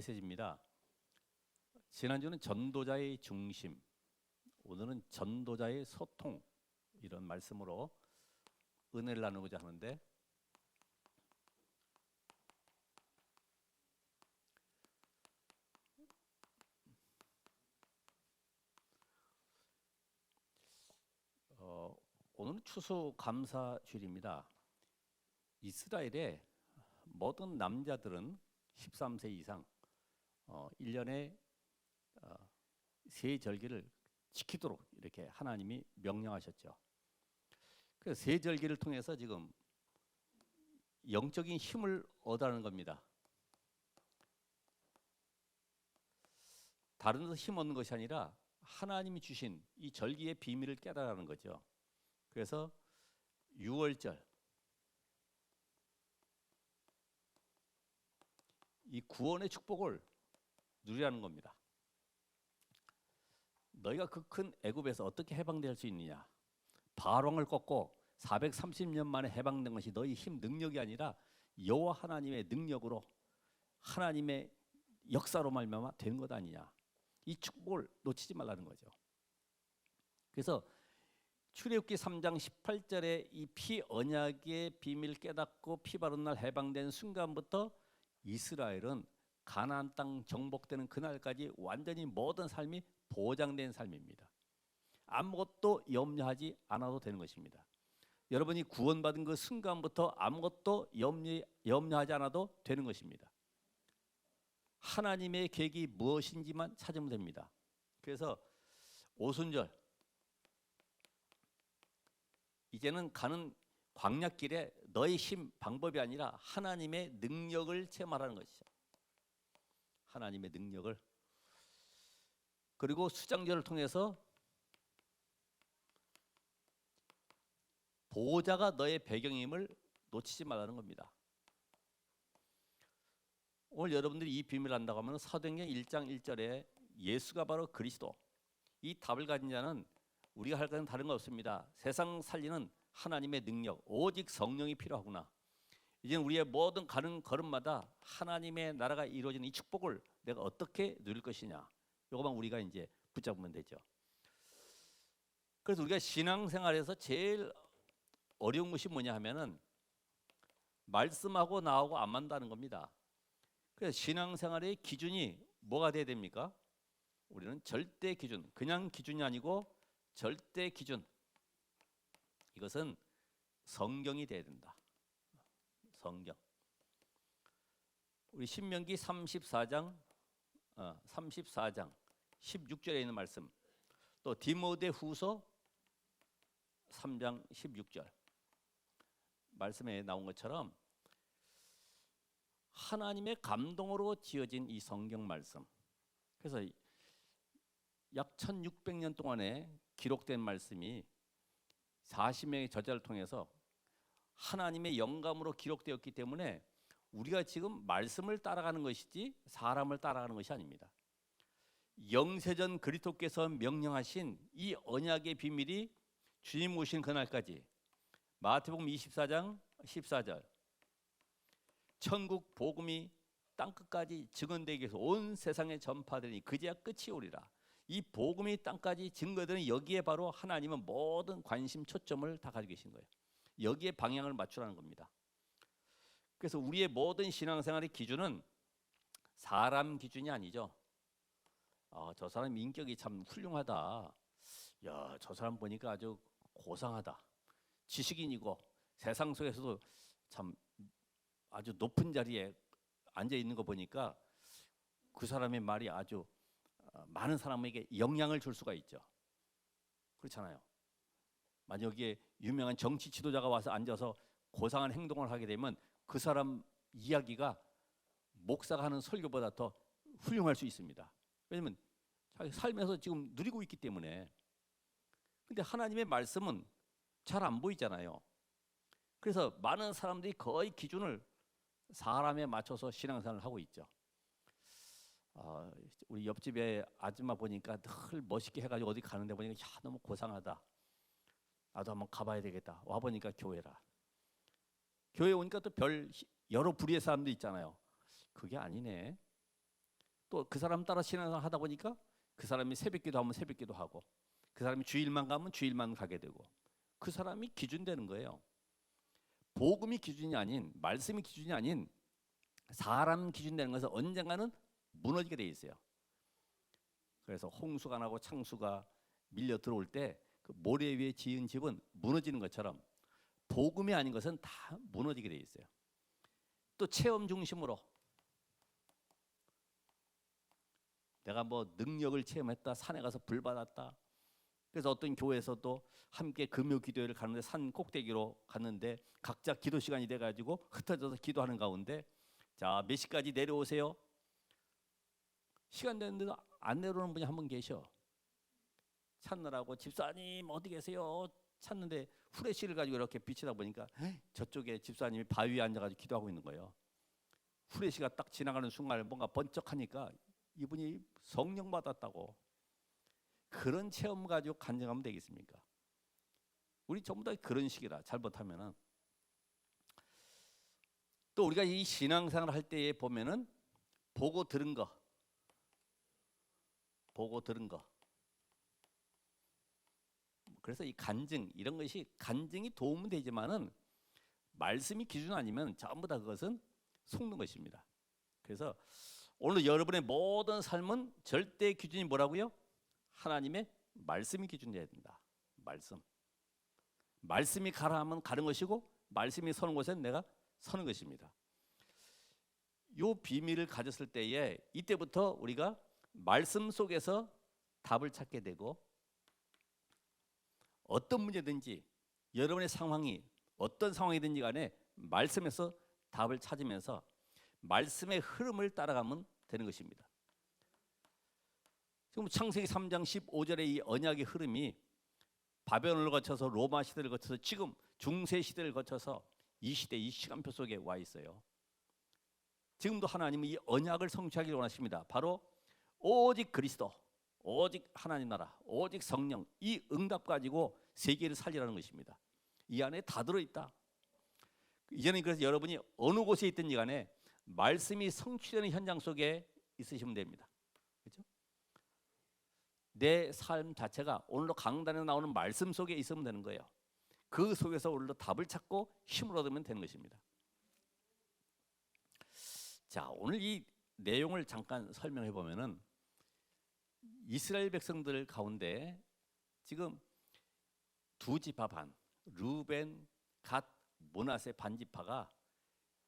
메시지입니다. 지난주는 전도자의 중심, 오늘은 전도자의 소통, 이런 말씀으로 은혜를 나누고자 하는데, 오늘은 추수감사주일입니다. 이스라엘의 모든 남자들은 13세 이상 1년에 세 절기를 지키도록 이렇게 하나님이 명령하셨죠. 그래서 세 절기를 통해서 지금 영적인 힘을 얻으라는 겁니다. 다른 데서 힘 얻는 것이 아니라 하나님이 주신 이 절기의 비밀을 깨달으라는 거죠. 그래서 6월절, 이 구원의 축복을 누리라는 겁니다. 너희가 그 큰 애굽에서 어떻게 해방될 수 있느냐? 바로왕을 꺾고 430년 만에 해방된 것이 너희 힘 능력이 아니라 여호와 하나님의 능력으로, 하나님의 역사로 말미암아 되는 것 아니냐? 이 축복을 놓치지 말라는 거죠. 그래서 출애굽기 3장 18절에 이 피 언약의 비밀 깨닫고 피 바른 날 해방된 순간부터 이스라엘은 가나안 땅 정복되는 그날까지 완전히 모든 삶이 보장된 삶입니다. 아무것도 염려하지 않아도 되는 것입니다. 여러분이 구원받은 그 순간부터 아무것도 염려하지 않아도 되는 것입니다. 하나님의 계획이 무엇인지만 찾으면 됩니다. 그래서 오순절, 이제는 가는 광야길에 너의 힘, 방법이 아니라 하나님의 능력을 체험하라는 것이죠. 하나님의 능력을. 그리고 수장절을 통해서 보호자가 너의 배경임을 놓치지 말라는 겁니다. 오늘 여러분들이 이 비밀을 안다고 하면 사도행전 1장 1절에 예수가 바로 그리스도, 이 답을 가진 자는 우리가 할 것은 다른 거 없습니다. 세상 살리는 하나님의 능력, 오직 성령이 필요하구나. 이제는 우리의 모든 가는 걸음마다 하나님의 나라가 이루어지는 이 축복을 내가 어떻게 누릴 것이냐, 이거만 우리가 이제 붙잡으면 되죠. 그래서 우리가 신앙생활에서 제일 어려운 것이 뭐냐 하면은 말씀하고 나하고 안 맞다는 겁니다. 그래서 신앙생활의 기준이 뭐가 돼야 됩니까? 우리는 절대 기준, 그냥 기준이 아니고 절대 기준. 이것은 성경이 돼야 된다. 성경. 우리 신명기 34장 16절에 있는 말씀, 또 디모데후서 3장 16절 말씀에 나온 것처럼 하나님의 감동으로 지어진 이 성경 말씀, 그래서 약 1600년 동안에 기록된 말씀이 40명의 저자를 통해서 하나님의 영감으로 기록되었기 때문에 우리가 지금 말씀을 따라가는 것이지 사람을 따라가는 것이 아닙니다. 영세전 그리스도께서 명령하신 이 언약의 비밀이 주님 오신 그날까지, 마태복음 24장 14절, 천국 복음이 땅끝까지 증언되기 위해서 온 세상에 전파되니 그제야 끝이 오리라. 이 복음이 땅까지 증거되는 여기에 바로 하나님은 모든 관심 초점을 다 가지고 계신 거예요. 여기에 방향을 맞추라는 겁니다. 그래서 우리의 모든 신앙생활의 기준은 사람 기준이 아니죠. 저 사람 인격이 참 훌륭하다. 야, 저 사람 보니까 아주 고상하다. 지식인이고 세상 속에서도 참 아주 높은 자리에 앉아 있는 거 보니까 그 사람의 말이 아주 많은 사람에게 영향을 줄 수가 있죠. 그렇잖아요. 만약 여기에 유명한 정치 지도자가 와서 앉아서 고상한 행동을 하게 되면 그 사람 이야기가 목사가 하는 설교보다 더 훌륭할 수 있습니다. 왜냐하면 자기 삶에서 지금 누리고 있기 때문에. 근데 하나님의 말씀은 잘 안 보이잖아요. 그래서 많은 사람들이 거의 기준을 사람에 맞춰서 신앙생활을 하고 있죠. 우리 옆집에 아줌마 보니까 늘 멋있게 해가지고 어디 가는데 보니까 야, 너무 고상하다. 나도 한번 가봐야 되겠다. 와 보니까 교회라. 교회 오니까 또 별 여러 부류의 사람도 있잖아요. 그게 아니네. 또 그 사람 따라 신앙생활 하다 보니까 그 사람이 새벽기도 하면 새벽기도 하고, 그 사람이 주일만 가면 주일만 가게 되고, 그 사람이 기준 되는 거예요. 복음이 기준이 아닌, 말씀이 기준이 아닌 사람 기준 되는 것은 언젠가는 무너지게 돼 있어요. 그래서 홍수가 나고 창수가 밀려 들어올 때 그 모래 위에 지은 집은 무너지는 것처럼 복음이 아닌 것은 다 무너지게 돼 있어요. 또 체험 중심으로 내가 뭐 능력을 체험했다, 산에 가서 불 받았다. 그래서 어떤 교회에서도 함께 금요 기도회를 가는데 산 꼭대기로 갔는데 각자 기도 시간이 돼가지고 흩어져서 기도하는 가운데 자, 몇 시까지 내려오세요. 시간 됐는데도 안 내려오는 분이 한 분 계셔. 찾느라고 집사님 어디 계세요? 찾는데 후레쉬를 가지고 이렇게 비치다 보니까 저쪽에 집사님이 바위 위에 앉아가지고 기도하고 있는 거예요. 후레쉬가 딱 지나가는 순간에 뭔가 번쩍하니까 이분이 성령 받았다고. 그런 체험 가지고 간증하면 되겠습니까? 우리 전부 다 그런 식이라 잘못하면은. 또 우리가 이 신앙생활 할 때에 보면은 보고 들은 거, 그래서 이 간증 이런 것이 간증이 도움은 되지만은 말씀이 기준 아니면 전부 다 그것은 속는 것입니다. 그래서 오늘 여러분의 모든 삶은 절대 기준이 뭐라고요? 하나님의 말씀이 기준이 돼야 된다. 말씀이 가라 하면 가는 것이고 말씀이 서는 곳엔 내가 서는 것입니다. 이 비밀을 가졌을 때에 이때부터 우리가 말씀 속에서 답을 찾게 되고 어떤 문제든지 여러분의 상황이 어떤 상황이든지 간에 말씀에서 답을 찾으면서 말씀의 흐름을 따라가면 되는 것입니다. 지금 창세기 3장 15절의 이 언약의 흐름이 바벨론을 거쳐서 로마 시대를 거쳐서 지금 중세 시대를 거쳐서 이 시대 이 시간표 속에 와 있어요. 지금도 하나님은 이 언약을 성취하기를 원하십니다. 바로 오직 그리스도, 오직 하나님 나라, 오직 성령, 이 응답 가지고 세계를 살리라는 것입니다. 이 안에 다 들어있다. 이제는 그래서 여러분이 어느 곳에 있든지 간에 말씀이 성취되는 현장 속에 있으시면 됩니다. 그렇죠? 내 삶 자체가 오늘도 강단에 나오는 말씀 속에 있으면 되는 거예요. 그 속에서 오늘도 답을 찾고 힘을 얻으면 되는 것입니다. 자, 오늘 이 내용을 잠깐 설명해 보면은 이스라엘 백성들 가운데 지금 두 지파 반, 루벤, 갓, 므낫세 반지파가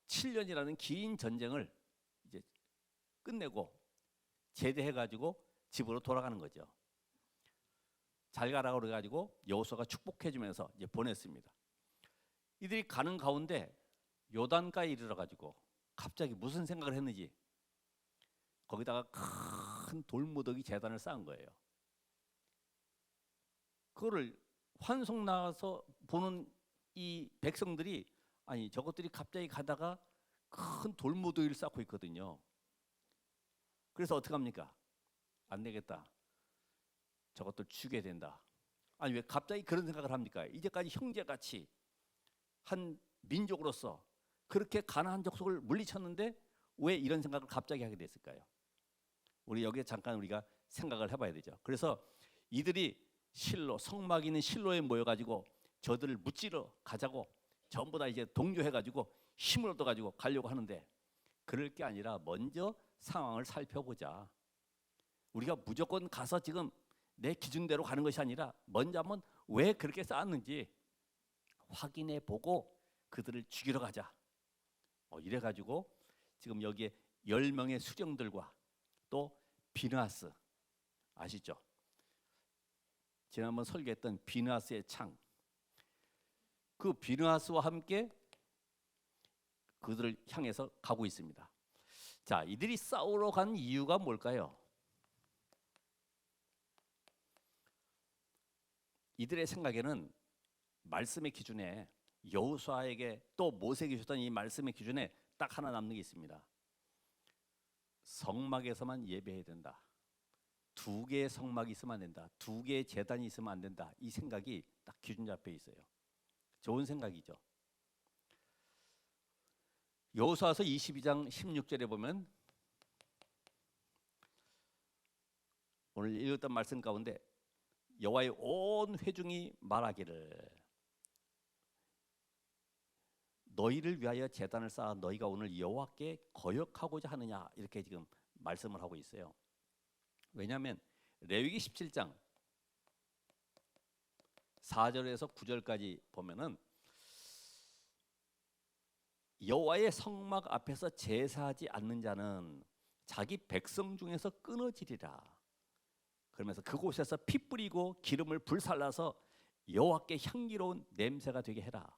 7년이라는 긴 전쟁을 이제 끝내고 제대해 가지고 집으로 돌아가는 거죠. 잘 가라고 그래 가지고 여호수아가 축복해 주면서 이제 보냈습니다. 이들이 가는 가운데 요단가에 이르러 가지고 갑자기 무슨 생각을 했는지 거기다가 큰 돌무더기 제단을 쌓은 거예요. 그거를 환송 나와서 보는 이 백성들이 아니 저것들이 갑자기 가다가 큰 돌무더기를 쌓고 있거든요. 그래서 어떻게 합니까? 안 되겠다. 저것들 죽여야 된다. 아니 왜 갑자기 그런 생각을 합니까? 이제까지 형제같이 한 민족으로서 그렇게 가나안 족속을 물리쳤는데 왜 이런 생각을 갑자기 하게 됐을까요? 우리 여기에 잠깐 우리가 생각을 해봐야 되죠. 그래서 이들이 실로 성막 있는 실로에 모여가지고 저들을 무찌러 가자고 전부 다 이제 동조해가지고 힘을 얻어가지고 가려고 하는데 그럴 게 아니라 먼저 상황을 살펴보자. 우리가 무조건 가서 지금 내 기준대로 가는 것이 아니라 먼저 한번 왜 그렇게 쌓았는지 확인해 보고 그들을 죽이러 가자. 이래가지고 지금 여기에 10명의 수령들과 또 비느하스 아시죠? 지난번 설계했던 비느하스의 창, 그 비느하스와 함께 그들을 향해서 가고 있습니다. 자, 이들이 싸우러 간 이유가 뭘까요? 이들의 생각에는 말씀의 기준에 여호수아에게 또 모세에게 주셨던 이 말씀의 기준에 딱 하나 남는 게 있습니다. 성막에서만 예배해야 된다. 2개의 성막이 있으면 안 된다. 2개의 제단이 있으면 안 된다. 이 생각이 딱 기준 잡혀 있어요. 좋은 생각이죠. 여호수아서 22장 16절에 보면 오늘 읽었던 말씀 가운데 여호와의 온 회중이 말하기를 너희를 위하여 제단을 쌓아 너희가 오늘 여호와께 거역하고자 하느냐 이렇게 지금 말씀을 하고 있어요. 왜냐하면 레위기 17장 4절에서 9절까지 보면은 여호와의 성막 앞에서 제사하지 않는 자는 자기 백성 중에서 끊어지리라. 그러면서 그곳에서 피 뿌리고 기름을 불살라서 여호와께 향기로운 냄새가 되게 해라.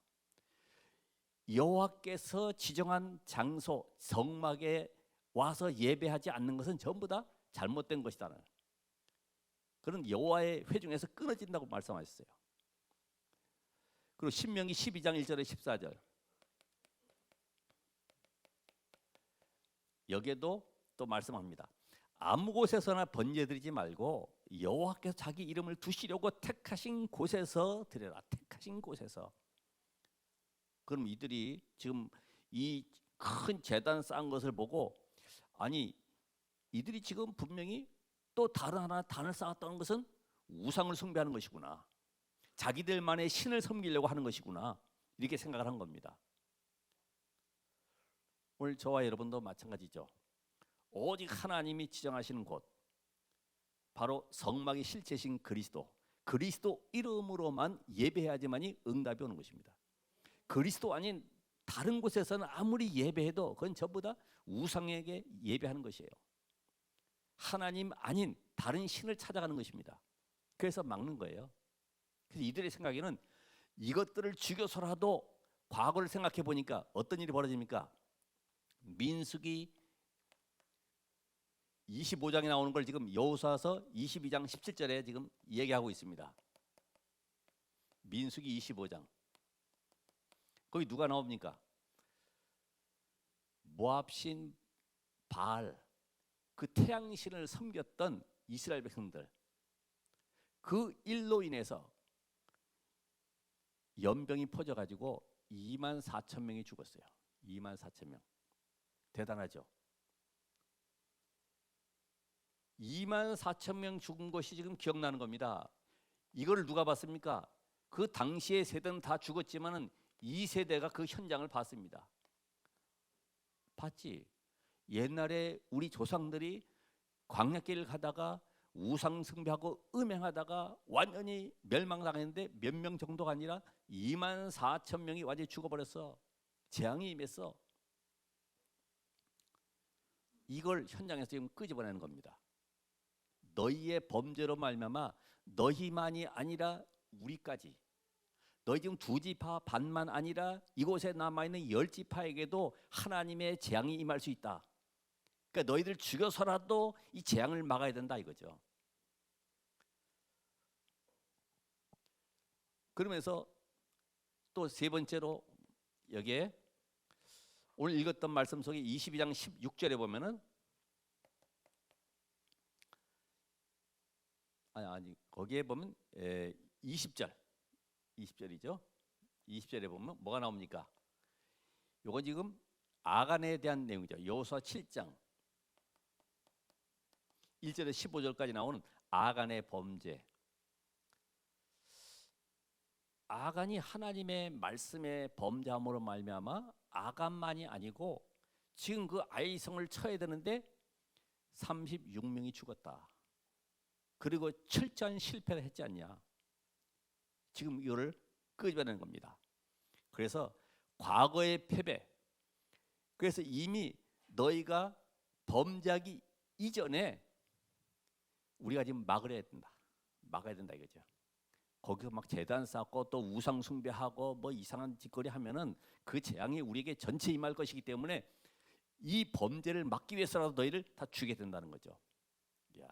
여호와께서 지정한 장소 성막에 와서 예배하지 않는 것은 전부 다 잘못된 것이다. 그런 여호와의 회 중에서 끊어진다고 말씀하셨어요. 그리고 신명기 12장 1절에 14절 여기에도 또 말씀합니다. 아무 곳에서나 번제드리지 말고 여호와께서 자기 이름을 두시려고 택하신 곳에서 드려라. 택하신 곳에서. 그럼 이들이 지금 이 큰 제단 쌓은 것을 보고 아니 이들이 지금 분명히 또 다른 하나 단을 쌓았다는 것은 우상을 숭배하는 것이구나. 자기들만의 신을 섬기려고 하는 것이구나. 이렇게 생각을 한 겁니다. 오늘 저와 여러분도 마찬가지죠. 오직 하나님이 지정하시는 곳 바로 성막의 실체신 그리스도 이름으로만 예배해야지만이 응답이 오는 것입니다. 그리스도 아닌 다른 곳에서는 아무리 예배해도 그건 전부 다 우상에게 예배하는 것이에요. 하나님 아닌 다른 신을 찾아가는 것입니다. 그래서 막는 거예요. 그래서 이들의 생각에는 이것들을 죽여서라도 과거를 생각해 보니까 어떤 일이 벌어집니까? 민수기 25장에 나오는 걸 지금 여호수아서 22장 17절에 지금 얘기하고 있습니다. 민수기 25장 거기 누가 나옵니까? 모압신 바알 그 태양신을 섬겼던 이스라엘 백성들 그 일로 인해서 연병이 퍼져가지고 2만 4천 명이 죽었어요. 2만 4천 명 대단하죠. 2만 4천 명 죽은 것이 지금 기억나는 겁니다. 이걸 누가 봤습니까? 그 당시의 세대는 다 죽었지만은 이 세대가 그 현장을 봤습니다. 봤지? 옛날에 우리 조상들이 광야길을 가다가 우상 숭배하고 음행하다가 완전히 멸망당했는데 몇 명 정도가 아니라 2만 4천 명이 완전히 죽어버렸어. 재앙이 임했어. 이걸 현장에서 지금 끄집어내는 겁니다. 너희의 범죄로 말미암아 너희만이 아니라 우리까지 너희 지금 2지파 반만 아니라 이곳에 남아있는 10지파에게도 하나님의 재앙이 임할 수 있다. 그러니까 너희들 죽여서라도 이 재앙을 막아야 된다 이거죠. 그러면서 또 세 번째로 여기에 오늘 읽었던 말씀 속에 22장 16절에 보면은 아니 거기에 보면 20절이죠. 20절에 보면 뭐가 나옵니까? 요거 지금 아간에 대한 내용이죠. 여호수아 7장 1절에서 15절까지 나오는 아간의 범죄. 아간이 하나님의 말씀에 범죄함으로 말미암아 아간만이 아니고 지금 그 아이성을 쳐야 되는데 36명이 죽었다. 그리고 철저한 실패를 했지 않냐. 지금 이거를 끄집어내는 겁니다. 그래서 과거의 패배. 그래서 이미 너희가 범죄하기 이전에 우리가 지금 막아야 된다 이거죠. 거기서 막 제단 쌓고 또 우상 숭배하고 뭐 이상한 짓거리 하면은 그 재앙이 우리에게 전체 임할 것이기 때문에 이 범죄를 막기 위해서라도 너희를 다 죽게 된다는 거죠. 야.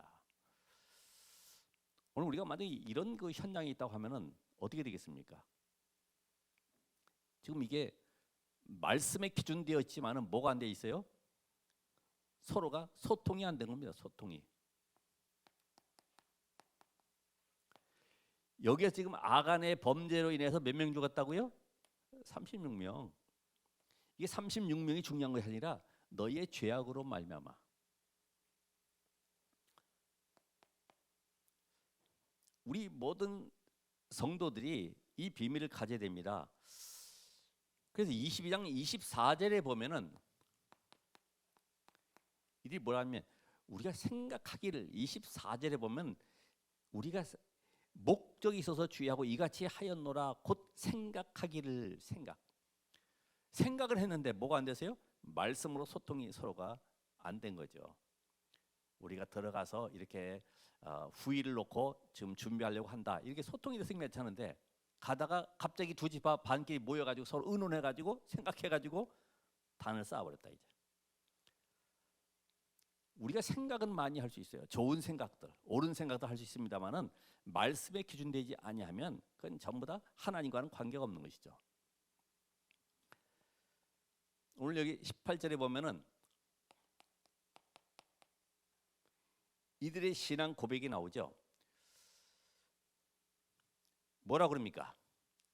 오늘 우리가 만약에 이런 그 현장이 있다고 하면은 어떻게 되겠습니까? 지금 이게 말씀에 기준되어 있지만은 뭐가 안 돼 있어요? 서로가 소통이 안 된 겁니다. 소통이. 여기에서 지금 아간의 범죄로 인해서 몇 명 죽었다고요? 36명. 이게 36명이 중요한 것이 아니라 너희의 죄악으로 말미암아. 우리 모든 성도들이 이 비밀을 가져야 됩니다. 그래서 22장 24절에 보면은 이들이 뭐라면 우리가 생각하기를 24절에 보면 우리가 목적이 있어서 주의하고 이같이 하였노라 곧 생각하기를 생각을 했는데 뭐가 안 되세요? 말씀으로 소통이 서로가 안 된 거죠. 우리가 들어가서 이렇게 후의를 놓고 지금 준비하려고 한다. 이렇게 소통이 됐으면 괜찮은데 가다가 갑자기 두 집 앞 반끼리 모여가지고 서로 의논해가지고 생각해가지고 단을 쌓아버렸다 이제. 우리가 생각은 많이 할 수 있어요. 좋은 생각들, 옳은 생각도 할 수 있습니다만은 말씀에 기준되지 아니하면 그건 전부 다 하나님과는 관계가 없는 것이죠. 오늘 여기 18절에 보면은 이들의 신앙 고백이 나오죠. 뭐라 그럽니까?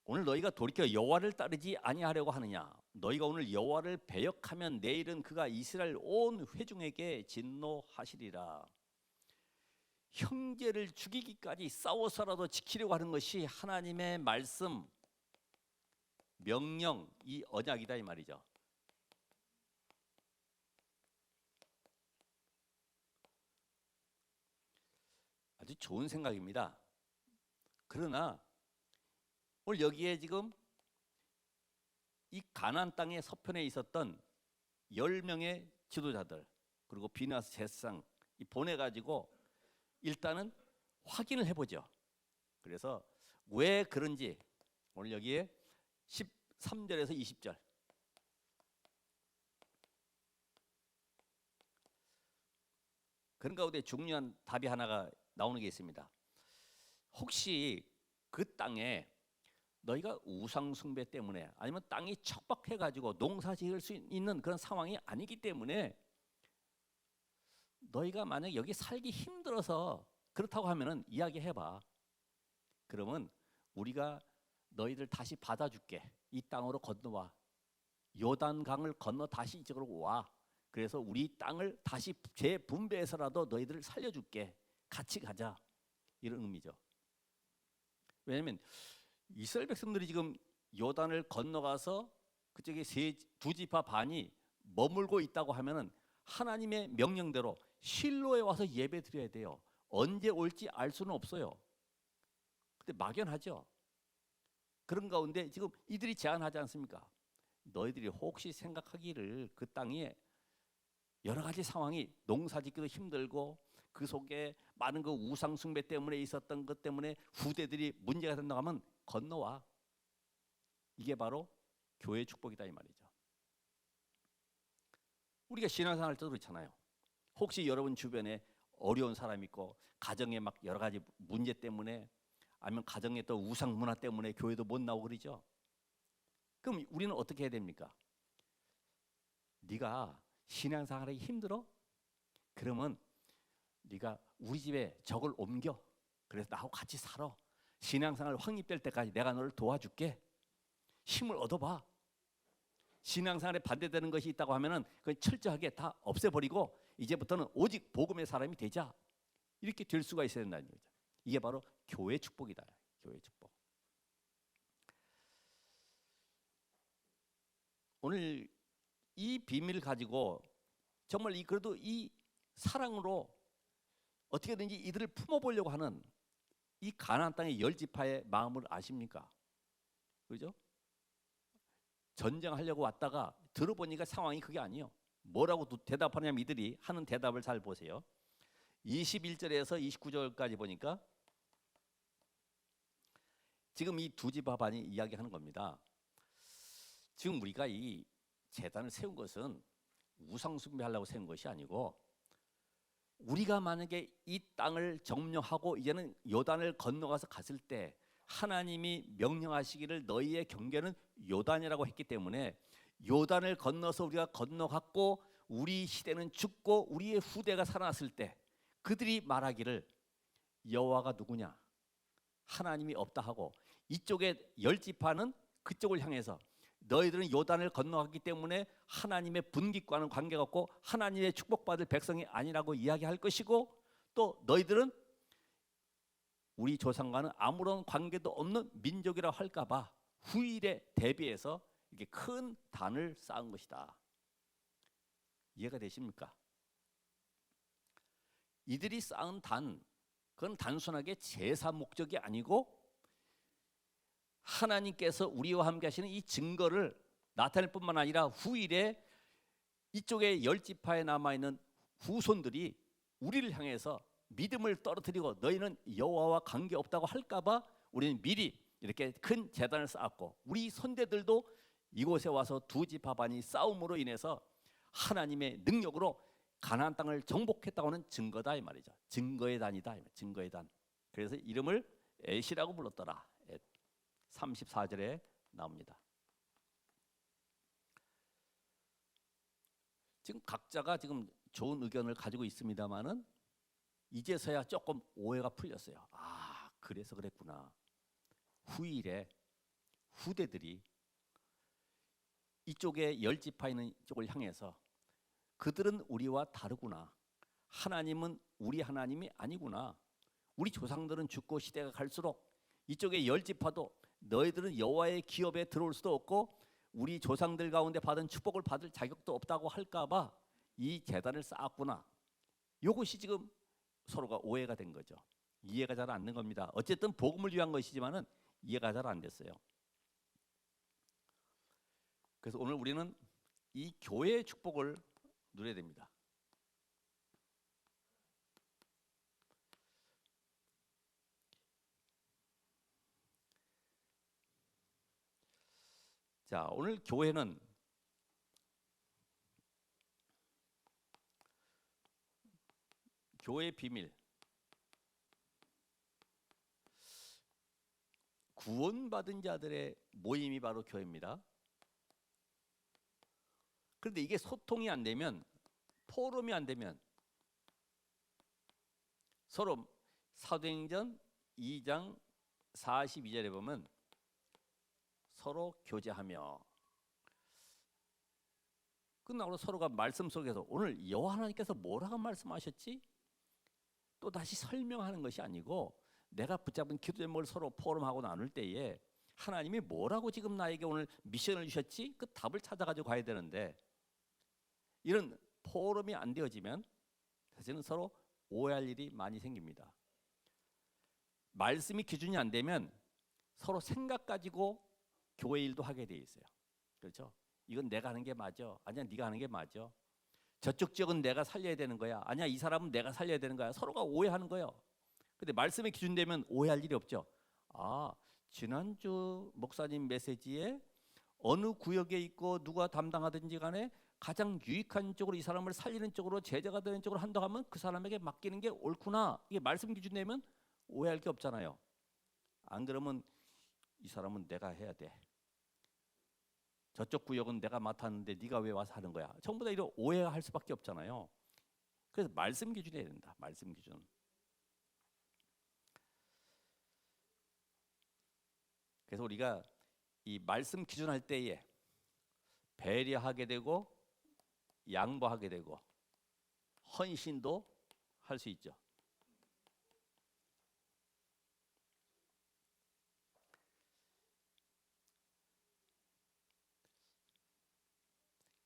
오늘 너희가 돌이켜 여호와를 따르지 아니하려고 하느냐? 너희가 오늘 여호와를 배역하면 내일은 그가 이스라엘 온 회중에게 진노하시리라. 형제를 죽이기까지 싸워서라도 지키려고 하는 것이 하나님의 말씀, 명령, 이 언약이다 이 말이죠. 아주 좋은 생각입니다. 그러나 오늘 여기에 지금 이 가나안 땅의 서편에 있었던 10명의 지도자들 그리고 비나스 제사장 보내가지고 일단은 확인을 해보죠. 그래서 왜 그런지 오늘 여기에 13절에서 20절 그런 가운데 중요한 답이 하나가 나오는 게 있습니다. 혹시 그 땅에 너희가 우상 숭배 때문에 아니면 땅이 척박해가지고 농사 지을 수 있는 그런 상황이 아니기 때문에 너희가 만약 여기 살기 힘들어서 그렇다고 하면은 이야기해봐. 그러면 우리가 너희들 다시 받아줄게. 이 땅으로 건너와. 요단강을 건너 다시 이쪽으로 와. 그래서 우리 땅을 다시 재분배해서라도 너희들을 살려줄게. 같이 가자. 이런 의미죠. 왜냐하면 이스라엘 백성들이 지금 요단을 건너가서 그쪽에 두 지파 반이 머물고 있다고 하면은 하나님의 명령대로 실로에 와서 예배 드려야 돼요. 언제 올지 알 수는 없어요. 근데 막연하죠. 그런 가운데 지금 이들이 제안하지 않습니까? 너희들이 혹시 생각하기를 그 땅에 여러 가지 상황이 농사짓기도 힘들고 그 속에 많은 그 우상 숭배 때문에 있었던 것 때문에 후대들이 문제가 된다고 하면 건너와. 이게 바로 교회의 축복이다 이 말이죠. 우리가 신앙생활 할 때도 그렇잖아요. 혹시 여러분 주변에 어려운 사람 있고 가정에 막 여러 가지 문제 때문에 아니면 가정에 또 우상 문화 때문에 교회도 못 나오고 그러죠. 그럼 우리는 어떻게 해야 됩니까? 네가 신앙생활하기 힘들어? 그러면 네가 우리 집에 적을 옮겨. 그래서 나하고 같이 살아. 신앙생활 확립될 때까지 내가 너를 도와줄게. 힘을 얻어봐. 신앙생활에 반대되는 것이 있다고 하면은 그건 철저하게 다 없애버리고 이제부터는 오직 복음의 사람이 되자. 이렇게 될 수가 있어야 된다는 거죠. 이게 바로 교회 축복이다. 교회 축복. 오늘 이 비밀을 가지고 정말 그래도 이 사랑으로 어떻게든지 이들을 품어보려고 하는 이 가나안 땅의 10지파의 마음을 아십니까? 그죠? 전쟁하려고 왔다가 들어보니까 상황이 그게 아니에요. 뭐라고 대답하냐면 이들이 하는 대답을 잘 보세요. 21절에서 29절까지 보니까 지금 이 두 지파 반이 이야기하는 겁니다. 지금 우리가 이 제단을 세운 것은 우상 숭배하려고 세운 것이 아니고 우리가 만약에 이 땅을 점령하고 이제는 요단을 건너가서 갔을 때 하나님이 명령하시기를 너희의 경계는 요단이라고 했기 때문에 요단을 건너서 우리가 건너갔고 우리 시대는 죽고 우리의 후대가 살아났을 때 그들이 말하기를 여호와가 누구냐? 하나님이 없다 하고 이쪽에 10지파는 그쪽을 향해서 너희들은 요단을 건너갔기 때문에 하나님의 분깃과는 관계가 없고 하나님의 축복받을 백성이 아니라고 이야기할 것이고 또 너희들은 우리 조상과는 아무런 관계도 없는 민족이라 할까봐 후일에 대비해서 이렇게 큰 단을 쌓은 것이다. 이해가 되십니까? 이들이 쌓은 단, 그건 단순하게 제사 목적이 아니고 하나님께서 우리와 함께 하시는 이 증거를 나타낼 뿐만 아니라 후일에 이쪽에 10지파에 남아있는 후손들이 우리를 향해서 믿음을 떨어뜨리고 너희는 여호와와 관계없다고 할까봐 우리는 미리 이렇게 큰 제단을 쌓았고, 우리 선대들도 이곳에 와서 두 지파 반이 싸움으로 인해서 하나님의 능력으로 가나안 땅을 정복했다고 하는 증거다 이 말이죠. 증거의 단이다. 증거의 단. 그래서 이름을 엣이라고 불렀더라. 엣. 34절에 나옵니다. 지금 각자가 지금 좋은 의견을 가지고 있습니다만은 이제서야 조금 오해가 풀렸어요. 아, 그래서 그랬구나. 후일에 후대들이 이쪽에 10지파 있는 쪽을 향해서 그들은 우리와 다르구나. 하나님은 우리 하나님이 아니구나. 우리 조상들은 죽고 시대가 갈수록 이쪽에 10지파도 너희들은 여호와의 기업에 들어올 수도 없고 우리 조상들 가운데 받은 축복을 받을 자격도 없다고 할까봐 이 제단을 쌓았구나. 이것이 지금 서로가 오해가 된 거죠. 이해가 잘 안 된 겁니다. 어쨌든 복음을 위한 것이지만은 이해가 잘 안 됐어요. 그래서 오늘 우리는 이 교회의 축복을 누려야 됩니다. 자, 오늘 교회는 교회의 비밀, 구원받은 자들의 모임이 바로 교회입니다. 그런데 이게 소통이 안 되면, 포럼이 안 되면 서로 사도행전 2장 42절에 보면 서로 교제하며 끝나고 서로가 말씀 속에서 오늘 여호와 하나님께서 뭐라고 말씀하셨지? 또 다시 설명하는 것이 아니고 내가 붙잡은 기도 제목을 서로 포럼하고 나눌 때에 하나님이 뭐라고 지금 나에게 오늘 미션을 주셨지? 그 답을 찾아가지고 가야 되는데 이런 포럼이 안 되어지면 사실은 서로 오해할 일이 많이 생깁니다. 말씀이 기준이 안 되면 서로 생각 가지고 교회 일도 하게 돼 있어요. 그렇죠? 이건 내가 하는 게 맞아. 아니야, 네가 하는 게 맞아. 저쪽 지역은 내가 살려야 되는 거야. 아니야, 이 사람은 내가 살려야 되는 거야. 서로가 오해하는 거예요. 근데 말씀에 기준되면 오해할 일이 없죠. 아, 지난주 목사님 메시지에 어느 구역에 있고 누가 담당하든지 간에 가장 유익한 쪽으로 이 사람을 살리는 쪽으로 제자가 되는 쪽으로 한다고 하면 그 사람에게 맡기는 게 옳구나. 이게 말씀 기준되면 오해할 게 없잖아요. 안 그러면 이 사람은 내가 해야 돼. 저쪽 구역은 내가 맡았는데 네가 왜 와서 하는 거야. 전부 다 이런 오해할 수밖에 없잖아요. 그래서 말씀 기준이 해야 된다. 말씀 기준. 그래서 우리가 이 말씀 기준할 때에 배려하게 되고 양보하게 되고 헌신도 할 수 있죠.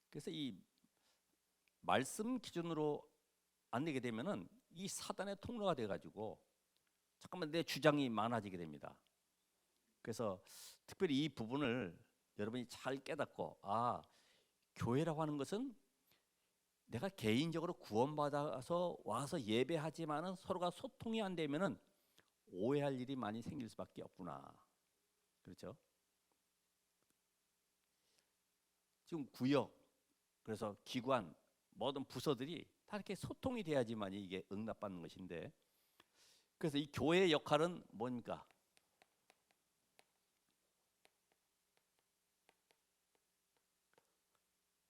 그래서 이 말씀 기준으로 안 되게 되면은 이 사단의 통로가 돼 가지고 잠깐만 내 주장이 많아지게 됩니다. 그래서 특별히 이 부분을 여러분이 잘 깨닫고 교회라고 하는 것은 내가 개인적으로 구원받아서 와서 예배하지만은 서로가 소통이 안 되면은 오해할 일이 많이 생길 수밖에 없구나. 그렇죠? 지금 구역, 그래서 기관, 모든 부서들이 다 이렇게 소통이 돼야지만 이게 응답받는 것인데, 그래서 이 교회의 역할은 뭡니까?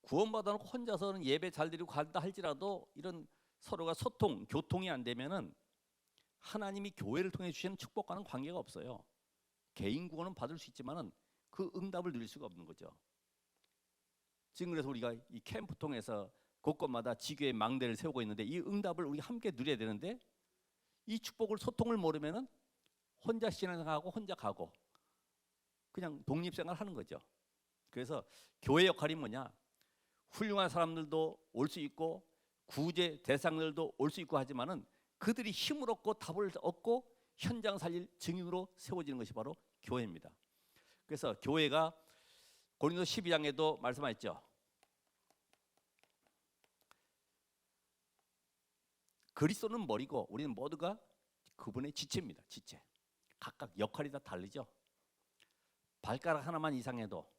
구원받아놓고 혼자서는 예배 잘 드리고 간다 할지라도 이런 서로가 소통, 교통이 안 되면은 하나님이 교회를 통해 주시는 축복과는 관계가 없어요. 개인 구원은 받을 수 있지만은 그 응답을 누릴 수가 없는 거죠. 지금 그래서 우리가 이 캠프 통해서 곳곳마다 지교의 망대를 세우고 있는데 이 응답을 우리 함께 누려야 되는데 이 축복을 소통을 모르면은 혼자 신앙하고 혼자 가고 그냥 독립생활 하는 거죠. 그래서 교회 역할이 뭐냐? 훌륭한 사람들도 올 수 있고 구제 대상들도 올 수 있고 하지만은 그들이 힘을 얻고 답을 얻고 현장 살릴 증인으로 세워지는 것이 바로 교회입니다. 그래서 교회가 고린도 12장에도 말씀하셨죠. 그리스도는 머리고 우리는 모두가 그분의 지체입니다. 지체. 각각 역할이 다 다르죠. 발가락 하나만 이상해도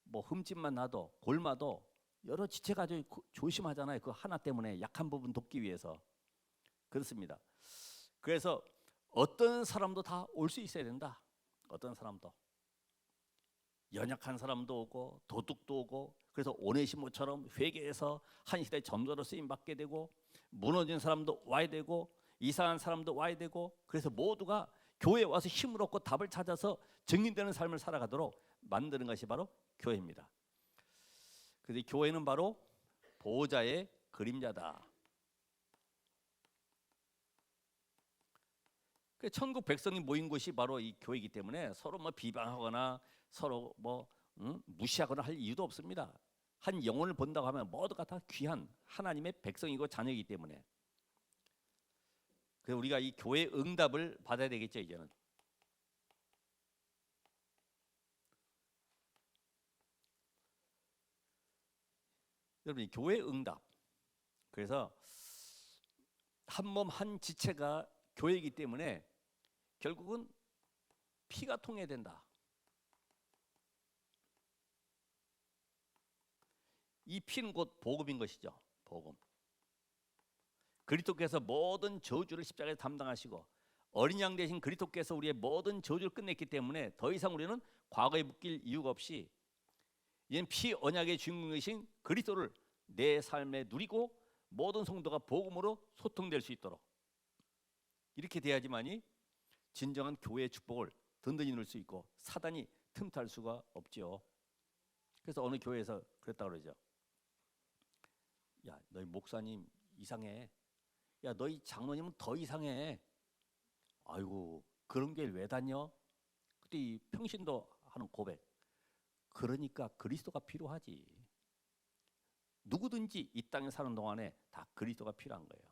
뭐 흠집만 나도 골마도 여러 지체가 조심하잖아요. 그 하나 때문에 약한 부분 돕기 위해서. 그렇습니다. 그래서 어떤 사람도 다 올 수 있어야 된다. 어떤 사람도 연약한 사람도 오고 도둑도 오고 그래서 오네시모처럼 회개해서 한 시대 전도로 쓰임 받게 되고 무너진 사람도 와야 되고 이상한 사람도 와야 되고 그래서 모두가 교회에 와서 힘을 얻고 답을 찾아서 증인되는 삶을 살아가도록 만드는 것이 바로 교회입니다. 그래서 교회는 바로 보호자의 그림자다. 천국 백성이 모인 곳이 바로 이 교회이기 때문에 서로 뭐 비방하거나 서로 뭐 무시하거나 할 이유도 없습니다. 한 영혼을 본다고 하면 모두가 다 귀한 하나님의 백성이고 자녀이기 때문에 그래서 우리가 이 교회 응답을 받아야 되겠죠. 이제는 여러분, 이 교회 응답. 그래서 한 몸 한 지체가 교회이기 때문에 결국은 피가 통해야 된다. 이 피는 곧 복음인 것이죠. 복음. 그리스도께서 모든 저주를 십자가에 담당하시고 어린 양 대신 그리스도께서 우리의 모든 저주를 끝냈기 때문에 더 이상 우리는 과거에 묶일 이유가 없이 이제는 피 언약의 주인공이신 그리스도를 내 삶에 누리고 모든 성도가 복음으로 소통될 수 있도록 이렇게 돼야지만이 진정한 교회의 축복을 든든히 누릴 수 있고 사단이 틈탈 수가 없죠. 그래서 어느 교회에서 그랬다 그러죠. 야, 너희 목사님 이상해. 야, 너희 장로님은 더 이상해. 아이고, 그런 게 왜 다녀? 그때 이 평신도 하는 고백. 그러니까 그리스도가 필요하지. 누구든지 이 땅에 사는 동안에 다 그리스도가 필요한 거예요.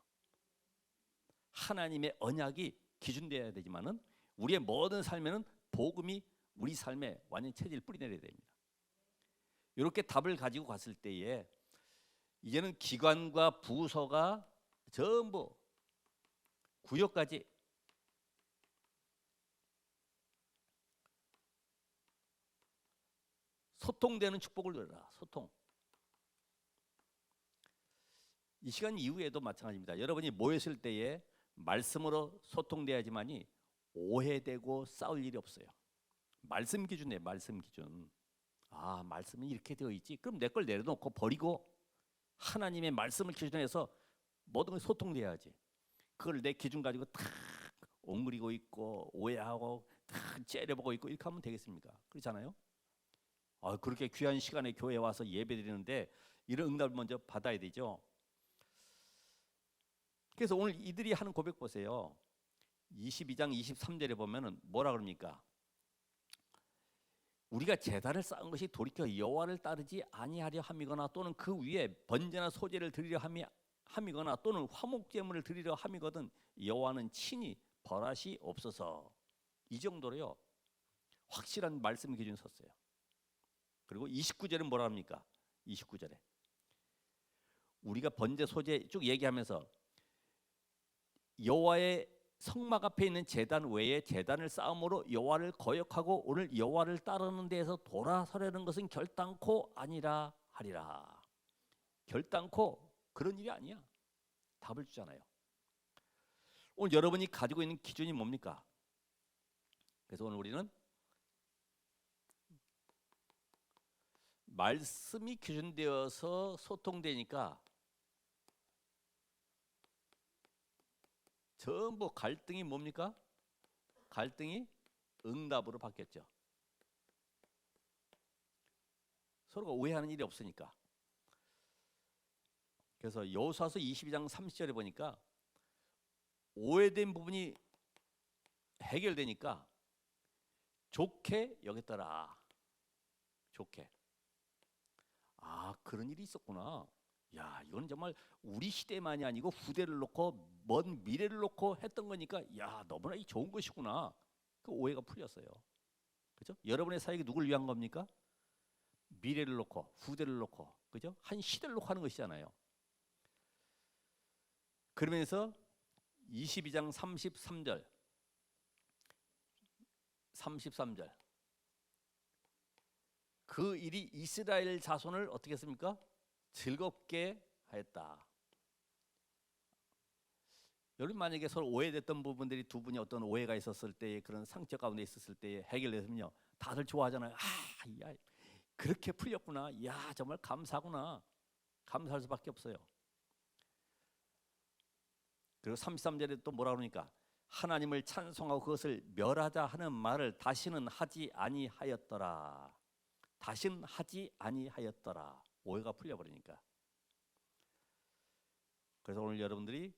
하나님의 언약이 기준되어야 되지만은 우리의 모든 삶에는 복음이 우리 삶에 완전 체질을 뿌리내려야 됩니다. 이렇게 답을 가지고 갔을 때에 이제는 기관과 부서가 전부 구역까지 소통되는 축복을 누려라. 소통. 이 시간 이후에도 마찬가지입니다. 여러분이 모였을 때에 말씀으로 소통돼야지만이 오해되고 싸울 일이 없어요. 말씀 기준이에요. 말씀 기준. 아, 말씀이 이렇게 되어 있지. 그럼 내 걸 내려놓고 버리고 하나님의 말씀을 기준해서 모든 걸 소통돼야지. 그걸 내 기준 가지고 탁 옹그리고 있고 오해하고 탁 째려보고 있고 이렇게 하면 되겠습니까? 그렇잖아요. 아, 그렇게 귀한 시간에 교회에 와서 예배드리는데 이런 응답을 먼저 받아야 되죠. 그래서 오늘 이들이 하는 고백 보세요. 22장 23절에 보면은 뭐라 그럽니까? 우리가 제단을 쌓은 것이 돌이켜 여호와를 따르지 아니하려 함이거나 또는 그 위에 번제나 소제를 드리려 함이거나 또는 화목제물을 드리려 함이거든 여호와는 친히 벌하시 없어서. 이 정도로요 확실한 말씀 기준 섰어요. 그리고 29절은 뭐라 합니까? 29절에 우리가 번제 소제 쭉 얘기하면서 여호와의 성막 앞에 있는 제단 외에 제단을 쌓음으로 여호와를 거역하고 오늘 여호와를 따르는 데에서 돌아서려는 것은 결단코 아니라 하리라. 결단코 그런 일이 아니야. 답을 주잖아요. 오늘 여러분이 가지고 있는 기준이 뭡니까? 그래서 오늘 우리는 말씀이 기준되어서 소통되니까 전부 갈등이 뭡니까? 갈등이 응답으로 바뀌었죠. 서로가 오해하는 일이 없으니까. 그래서 여호수아서 22장 30절에 보니까 오해된 부분이 해결되니까 좋게 여겼더라. 좋게. 아, 그런 일이 있었구나. 야, 이건 정말 우리 시대만이 아니고 후대를 놓고 먼 미래를 놓고 했던 거니까 야, 너무나 좋은 것이구나. 그 오해가 풀렸어요. 그죠? 여러분의 사역이 누굴 위한 겁니까? 미래를 놓고 후대를 놓고, 그죠? 한 시대를 놓고 하는 것이잖아요. 그러면서 22장 33절 그 일이 이스라엘 자손을 어떻게 했습니까? 즐겁게 하였다. 여러분 만약에 서로 오해됐던 부분들이 두 분이 어떤 오해가 있었을 때 그런 상처 가운데 있었을 때 해결됐으면요 다들 좋아하잖아요. 아, 야, 그렇게 풀렸구나. 야, 정말 감사구나. 감사할 수밖에 없어요. 그리고 33절에 또 뭐라 그러니까 하나님을 찬송하고 그것을 멸하자 하는 말을 다시는 하지 아니하였더라. 다시는 하지 아니하였더라. 오해가 풀려버리니까. 그래서 오늘 여러분들이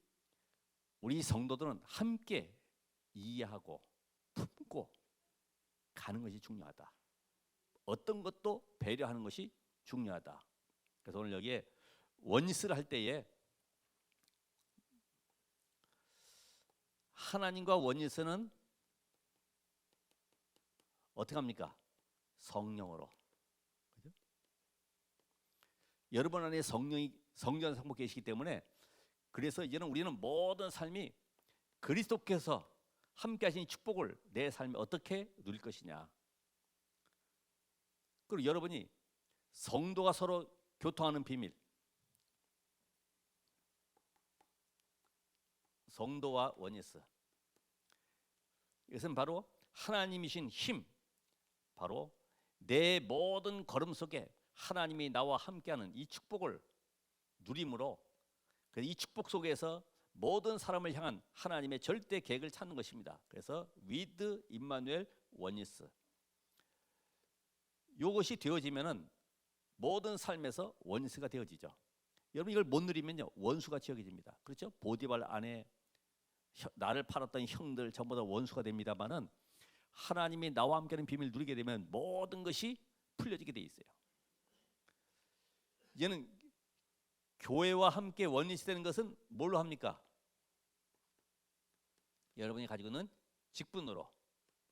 우리 성도들은 함께 이해하고 품고 가는 것이 중요하다. 어떤 것도 배려하는 것이 중요하다. 그래서 오늘 여기에 원리스를 할 때에 하나님과 원리스는 어떻게 합니까? 성령으로. 그죠? 여러분 안에 성령 성부 계시기 때문에 그래서 이제는 우리는 모든 삶이 그리스도께서 함께 하신 축복을 내 삶에 어떻게 누릴 것이냐. 그리고 여러분이 성도가 서로 교통하는 비밀, 성도와 원리스, 이것은 바로 하나님이신 힘, 바로 내 모든 걸음 속에 하나님이 나와 함께하는 이 축복을 누림으로 이 축복 속에서 모든 사람을 향한 하나님의 절대 계획을 찾는 것입니다. 그래서 with 임마누엘 원리스, 이것이 되어지면은 모든 삶에서 원리스가 되어지죠. 여러분 이걸 못 누리면요 원수가 지어집니다. 그렇죠? 보디발 안에 나를 팔았던 형들 전부 다 원수가 됩니다만은 하나님이 나와 함께하는 비밀을 누리게 되면 모든 것이 풀려지게 돼 있어요. 이제는 교회와 함께 원리스 되는 것은 뭘로 합니까? 여러분이 가지고 있는 직분으로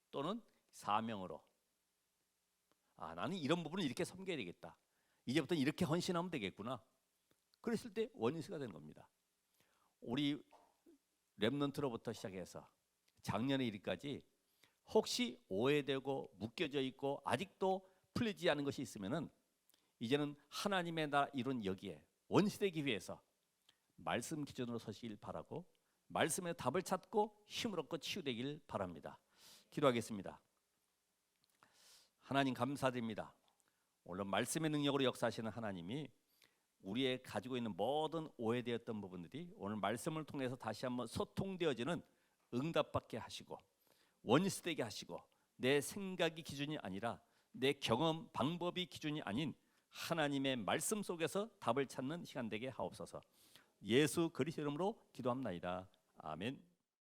또는 사명으로. 아, 나는 이런 부분을 이렇게 섬겨야 되겠다. 이제부터 이렇게 헌신하면 되겠구나. 그랬을 때 원리스가 되는 겁니다. 우리 렘넌트로부터 시작해서 작년의 일까지 혹시 오해되고 묶여져 있고 아직도 풀리지 않은 것이 있으면은 이제는 하나님의 나라 이룬 여기에 원시되기 위해서 말씀 기준으로 서시길 바라고 말씀의 답을 찾고 힘을 얻고 치유되길 바랍니다. 기도하겠습니다. 하나님 감사드립니다. 오늘 말씀의 능력으로 역사하시는 하나님이 우리의 가지고 있는 모든 오해되었던 부분들이 오늘 말씀을 통해서 다시 한번 소통되어지는 응답받게 하시고 원리스되게 하시고 내 생각이 기준이 아니라 내 경험 방법이 기준이 아닌 하나님의 말씀 속에서 답을 찾는 시간 되게 하옵소서. 예수 그리스도 이름으로 기도합나이다. 아멘.